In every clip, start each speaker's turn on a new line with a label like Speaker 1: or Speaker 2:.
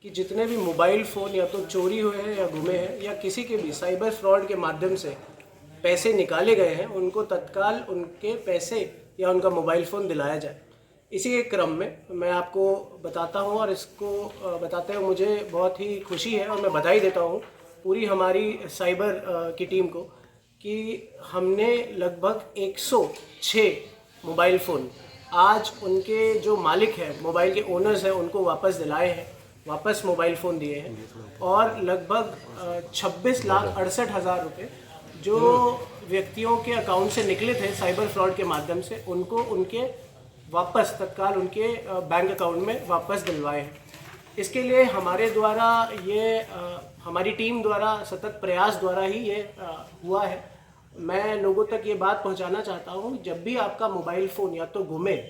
Speaker 1: कि जितने भी मोबाइल फ़ोन या तो चोरी हुए हैं या गुमे हैं या किसी के भी साइबर फ्रॉड के माध्यम से पैसे निकाले गए हैं, उनको तत्काल उनके पैसे या उनका मोबाइल फ़ोन दिलाया जाए। इसी के क्रम में मैं आपको बताता हूं, और इसको बताते हुए मुझे बहुत ही खुशी है और मैं बधाई देता हूं पूरी हमारी साइबर की टीम को कि हमने लगभग 106 मोबाइल फ़ोन आज उनके जो मालिक हैं, मोबाइल के ओनर्स हैं, उनको वापस दिलाए हैं, वापस मोबाइल फ़ोन दिए हैं। और लगभग 26,68,000 रुपये जो व्यक्तियों के अकाउंट से निकले थे साइबर फ्रॉड के माध्यम से, उनको उनके वापस तत्काल उनके बैंक अकाउंट में वापस दिलवाए हैं। इसके लिए हमारे द्वारा ये हमारी टीम द्वारा सतत प्रयास द्वारा ही ये हुआ है। मैं लोगों तक ये बात पहुंचाना चाहता हूं, जब भी आपका मोबाइल फ़ोन या तो गुमे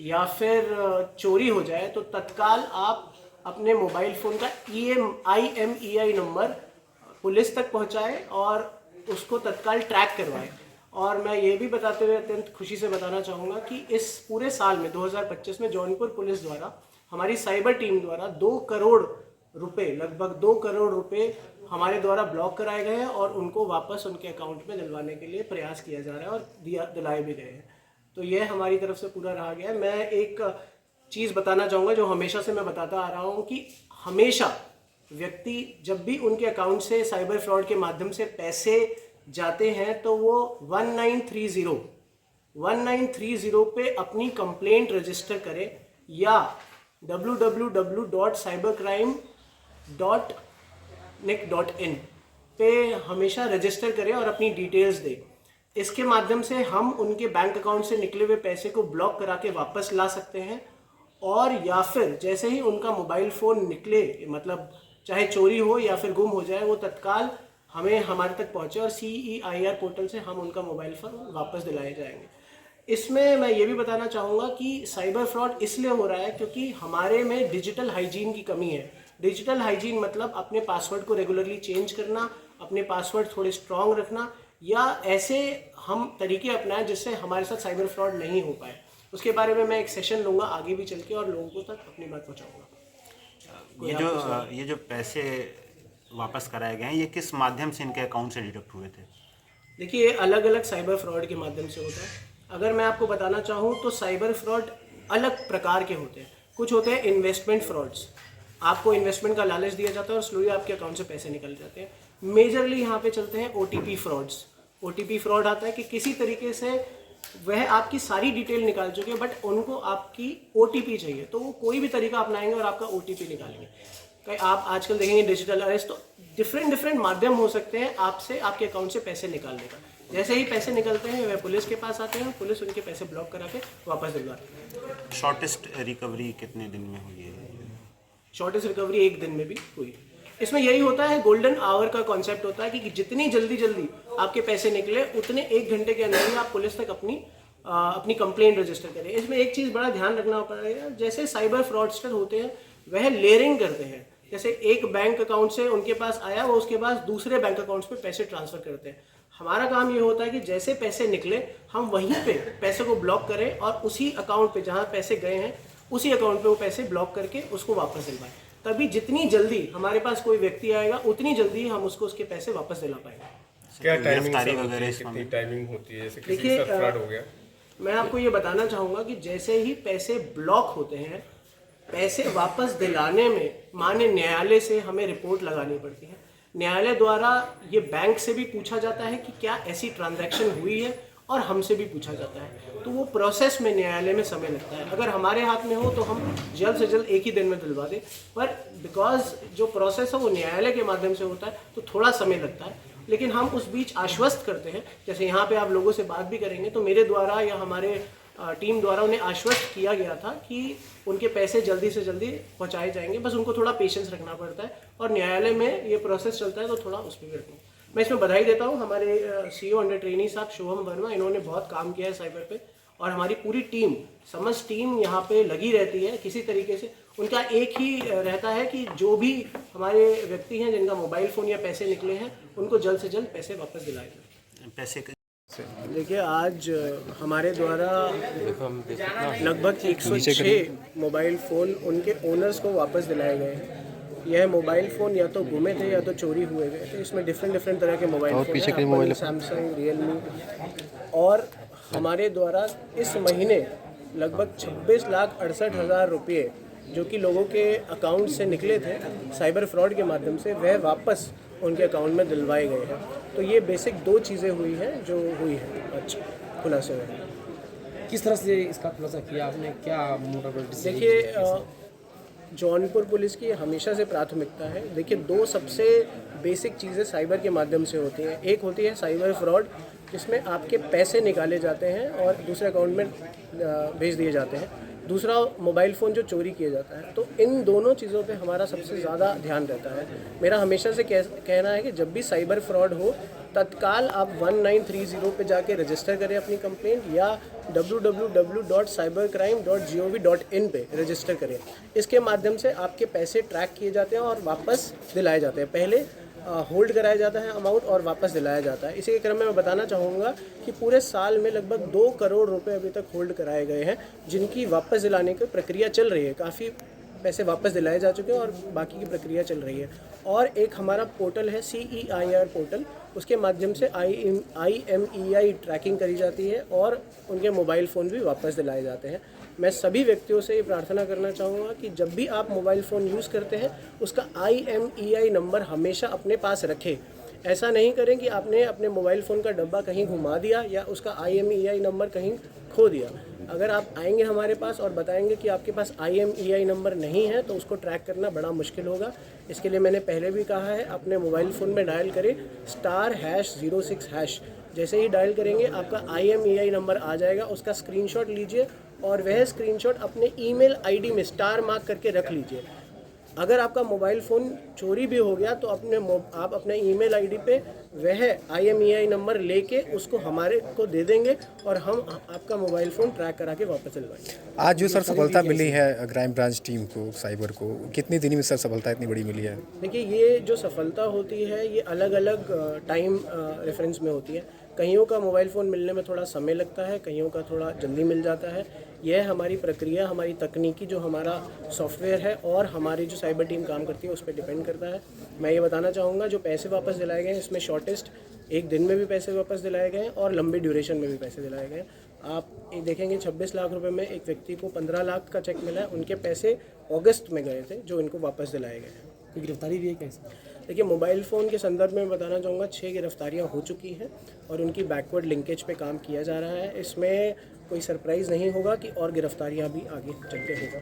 Speaker 1: या फिर चोरी हो जाए तो तत्काल आप अपने मोबाइल फ़ोन का IMEI नंबर पुलिस तक पहुंचाएं और उसको तत्काल ट्रैक करवाएं। और मैं ये भी बताते हुए अत्यंत खुशी से बताना चाहूँगा कि इस पूरे साल में 2025 में जौनपुर पुलिस द्वारा हमारी साइबर टीम द्वारा 2 करोड़ रुपए, लगभग 2 करोड़ रुपए हमारे द्वारा ब्लॉक कराए गए हैं और उनको वापस उनके अकाउंट में दिलवाने के लिए प्रयास किया जा रहा है और दिलाए भी गए हैं। तो यह हमारी तरफ से पूरा रहा गया है। मैं एक चीज़ बताना चाहूँगा जो हमेशा से मैं बताता आ रहा हूँ कि हमेशा व्यक्ति जब भी उनके अकाउंट से साइबर फ्रॉड के माध्यम से पैसे जाते हैं तो वो 1930 पे अपनी कंप्लेंट रजिस्टर करें या www.cybercrime.nic.in पे हमेशा रजिस्टर करें और अपनी डिटेल्स दें। इसके माध्यम से हम उनके बैंक अकाउंट से निकले हुए पैसे को ब्लॉक करा के वापस ला सकते हैं, और या फिर जैसे ही उनका मोबाइल फ़ोन निकले, मतलब चाहे चोरी हो या फिर गुम हो जाए, वो तत्काल हमें हमारे तक पहुंचे और CEIR पोर्टल से हम उनका मोबाइल फ़ोन वापस दिलाए जाएंगे। इसमें मैं ये भी बताना चाहूँगा कि साइबर फ्रॉड इसलिए हो रहा है क्योंकि हमारे में डिजिटल हाइजीन की कमी है। डिजिटल हाइजीन मतलब अपने पासवर्ड को रेगुलरली चेंज करना, अपने पासवर्ड थोड़े स्ट्रॉन्ग रखना, या ऐसे हम तरीके अपनाएं जिससे हमारे साथ साइबर फ्रॉड नहीं हो पाए। उसके बारे में मैं एक सेशन लूँगा आगे भी चल के और लोगों तक अपनी बात पहुँचाऊँगा।
Speaker 2: ये जो पैसे वापस कराए गए हैं, ये किस माध्यम से इनके अकाउंट से डिडक्ट हुए थे?
Speaker 1: देखिए, अलग अलग साइबर फ्रॉड के माध्यम से होता है। अगर मैं आपको बताना चाहूँ तो साइबर फ्रॉड अलग प्रकार के होते हैं। कुछ होते हैं इन्वेस्टमेंट फ्रॉड्स, आपको इन्वेस्टमेंट का लालच दिया जाता है और स्लोली आपके अकाउंट से पैसे निकल जाते हैं। मेजरली यहाँ पे चलते हैं OTP फ्रॉड्स। OTP फ्रॉड आता है कि किसी तरीके से वह आपकी सारी डिटेल निकाल चुके हैं बट उनको आपकी OTP चाहिए, तो वो कोई भी तरीका अपनाएंगे और आपका OTP निकालेंगे। कहीं आप आजकल देखेंगे डिजिटल अरेस्ट, तो डिफरेंट माध्यम हो सकते हैं आपसे आपके अकाउंट से पैसे निकालने का। जैसे ही पैसे निकलते हैं वह पुलिस के पास आते हैं, पुलिस उनके पैसे ब्लॉक करा के वापस दिलवाती है।
Speaker 2: शॉर्टेस्ट रिकवरी कितने दिन में हुई है?
Speaker 1: शॉर्टेस्ट रिकवरी 1 दिन में भी हुई। इसमें यही होता है, गोल्डन आवर का कॉन्सेप्ट होता है कि जितनी जल्दी आपके पैसे निकले उतने 1 घंटे के अंदर ही आप पुलिस तक अपनी कंप्लेंट रजिस्टर करें। इसमें एक चीज़ बड़ा ध्यान रखना पड़ेगा, जैसे साइबर फ्रॉडस्टर होते हैं वह लेयरिंग करते हैं। जैसे एक बैंक अकाउंट से उनके पास आया, वो उसके पास दूसरे बैंक अकाउंट्स पे पैसे ट्रांसफ़र करते हैं। हमारा काम ये होता है कि जैसे पैसे निकले हम वहीं पे पैसे को ब्लॉक करें और उसी अकाउंट पे जहाँ पैसे गए हैं उसी अकाउंट पे वो पैसे ब्लॉक करके उसको वापस दिलवाएं। तभी जितनी जल्दी हमारे पास कोई व्यक्ति आएगा उतनी जल्दी हम उसको उसके पैसे वापस दिला पाएंगे।
Speaker 3: क्या टाइमिंग वगैरह, कितनी टाइमिंग होती है? जैसे किसी के साथ फ्रॉड हो गया,
Speaker 1: मैं आपको ये बताना चाहूँगा कि जैसे ही पैसे ब्लॉक होते हैं, पैसे वापस दिलाने में माननीय न्यायालय से हमें रिपोर्ट लगानी पड़ती है। न्यायालय द्वारा ये बैंक से भी पूछा जाता है कि क्या ऐसी ट्रांजैक्शन हुई है, और हमसे भी पूछा जाता है। तो वो प्रोसेस में न्यायालय में समय लगता है। अगर हमारे हाथ में हो तो हम जल्द से जल्द 1 ही दिन में दिलवा दें, पर बिकॉज जो प्रोसेस है वो न्यायालय के माध्यम से होता है तो थोड़ा समय लगता है। लेकिन हम उस बीच आश्वस्त करते हैं, जैसे यहाँ पे आप लोगों से बात भी करेंगे तो मेरे द्वारा या हमारे टीम द्वारा उन्हें आश्वस्त किया गया था कि उनके पैसे जल्दी से जल्दी पहुँचाए जाएंगे। बस उनको थोड़ा पेशेंस रखना पड़ता है और न्यायालय में ये प्रोसेस चलता है तो थोड़ा उस पर भी रखें। मैं इसमें बधाई देता हूँ हमारे CEO अंडर ट्रेनी साहब शुभम वर्मा, इन्होंने बहुत काम किया है साइबर पे, और हमारी पूरी टीम, समस्त टीम यहाँ पे लगी रहती है किसी तरीके से। उनका एक ही रहता है कि जो भी हमारे व्यक्ति हैं जिनका मोबाइल फ़ोन या पैसे निकले हैं उनको जल्द से जल्द पैसे वापस दिलाए जाए।
Speaker 2: पैसे
Speaker 1: देखिए, आज हमारे द्वारा लगभग 106 मोबाइल फ़ोन उनके ओनर्स को वापस दिलाए गए हैं। यह मोबाइल फ़ोन या तो गुमे थे या तो चोरी हुए गए थे। इसमें डिफरेंट तरह के मोबाइल फ़ोन हैं, एप्पल, सैमसंग, रियलमी। और हमारे द्वारा इस महीने लगभग 26,68,000 रुपये जो कि लोगों के अकाउंट से निकले थे साइबर फ्रॉड के माध्यम से, वह वापस उनके अकाउंट में दिलवाए गए हैं। तो ये बेसिक 2 चीज़ें हुई हैं जो हुई हैं। अच्छा, खुलासे हुए हैं।
Speaker 4: किस तरह से इसका खुलासा किया आपने, क्या मोटा
Speaker 1: देखिए, जौनपुर पुलिस की हमेशा से प्राथमिकता है। देखिए, 2 सबसे बेसिक चीज़ें साइबर के माध्यम से होती हैं। एक होती है साइबर फ्रॉड, जिसमें आपके पैसे निकाले जाते हैं और दूसरे अकाउंट में भेज दिए जाते हैं। दूसरा, मोबाइल फ़ोन जो चोरी किया जाता है। तो इन दोनों चीज़ों पे हमारा सबसे ज़्यादा ध्यान रहता है। मेरा हमेशा से कहना है कि जब भी साइबर फ्रॉड हो, तत्काल आप 1930 पे जाके रजिस्टर करें अपनी कंप्लेंट, या www.cybercrime.gov.in पे रजिस्टर करें। इसके माध्यम से आपके पैसे ट्रैक किए जाते हैं और वापस दिलाए जाते हैं। पहले होल्ड कराया जाता है अमाउंट और वापस दिलाया जाता है। इसी के क्रम में मैं बताना चाहूँगा कि पूरे साल में लगभग 2 करोड़ रुपए अभी तक होल्ड कराए गए हैं, जिनकी वापस दिलाने की प्रक्रिया चल रही है। काफ़ी पैसे वापस दिलाए जा चुके हैं और बाकी की प्रक्रिया चल रही है। और एक हमारा पोर्टल है CEIR पोर्टल, उसके माध्यम से IMEI ट्रैकिंग करी जाती है और उनके मोबाइल फ़ोन भी वापस दिलाए जाते हैं। मैं सभी व्यक्तियों से ये प्रार्थना करना चाहूँगा कि जब भी आप मोबाइल फ़ोन यूज़ करते हैं, उसका IMEI नंबर हमेशा अपने पास रखें। ऐसा नहीं करें कि आपने अपने मोबाइल फ़ोन का डब्बा कहीं घुमा दिया या उसका IMEI नंबर कहीं खो दिया। अगर आप आएंगे हमारे पास और बताएंगे कि आपके पास IMEI नंबर नहीं है, तो उसको ट्रैक करना बड़ा मुश्किल होगा। इसके लिए मैंने पहले भी कहा है, अपने मोबाइल फ़ोन में डायल करें *#06#। जैसे ही डायल करेंगे आपका IMEI नंबर आ जाएगा, उसका स्क्रीनशॉट लीजिए और वह स्क्रीनशॉट अपने ईमेल ID में स्टार मार्क करके रख लीजिए। अगर आपका मोबाइल फ़ोन चोरी भी हो गया तो आप अपने ईमेल ID पे वह IMEI नंबर लेके उसको हमारे को दे देंगे और हम आपका मोबाइल फ़ोन ट्रैक करा के वापस दिलवाएंगे।
Speaker 5: आज जो सर सफलता मिली है क्राइम ब्रांच टीम को, साइबर को, कितनी दिन में सर सफलता इतनी बड़ी मिली है?
Speaker 1: देखिए, ये जो सफलता होती है ये अलग अलग टाइम रेफरेंस में होती है। कईयों का मोबाइल फ़ोन मिलने में थोड़ा समय लगता है, कईयों का थोड़ा जल्दी मिल जाता है। यह हमारी प्रक्रिया, हमारी तकनीकी जो हमारा सॉफ्टवेयर है और हमारी जो साइबर टीम काम करती है उस पर डिपेंड करता है। मैं ये बताना चाहूँगा, जो पैसे वापस दिलाए गए हैं इसमें शॉर्टेस्ट 1 दिन में भी पैसे वापस दिलाए गए हैं और लंबी ड्यूरेशन में भी पैसे दिलाए गए हैं। आप ये देखेंगे 26 लाख रुपए में एक व्यक्ति को 15 लाख का चेक मिला है। उनके पैसे अगस्त में गए थे जो इनको वापस दिलाए गए हैं।
Speaker 4: कोई गिरफ्तारी भी है कैसे?
Speaker 1: देखिए, मोबाइल फ़ोन के संदर्भ में बताना चाहूँगा 6 गिरफ्तारियाँ हो चुकी हैं और उनकी बैकवर्ड लिंकेज पे काम किया जा रहा है। इसमें कोई सरप्राइज़ नहीं होगा कि और गिरफ्तारियाँ भी आगे चल के होगा।